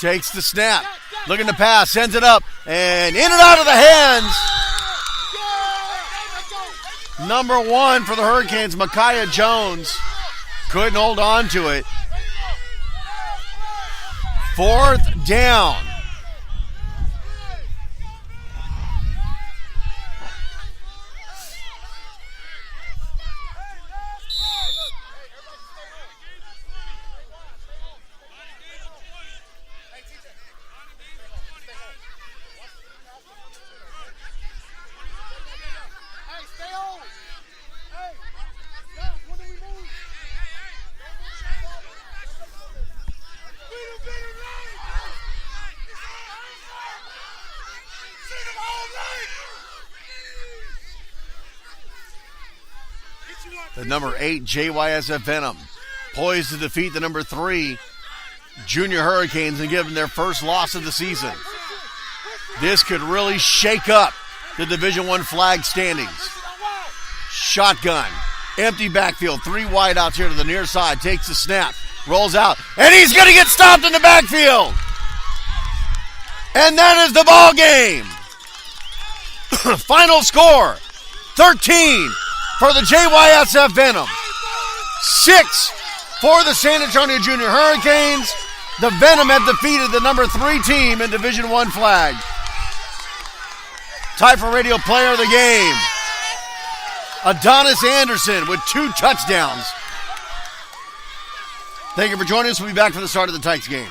Takes the snap. Looking to pass. Sends it up. And in and out of the hands. Number 1 for the Hurricanes, Micaiah Jones. Couldn't hold on to it. 4th down. The number 8 JYSF Venom poised to defeat the number 3 Junior Hurricanes and give them their first loss of the season. This could really shake up the Division I flag standings. Shotgun, empty backfield, 3 wideouts here to the near side. Takes the snap, rolls out, and he's going to get stopped in the backfield. And that is the ball game. Final score, 13 for the JYSF Venom. 6 for the San Antonio Junior Hurricanes. The Venom have defeated the number 3 team in Division I flag. Time for radio player of the game. Adonis Anderson with 2 touchdowns. Thank you for joining us. We'll be back for the start of the Tykes game.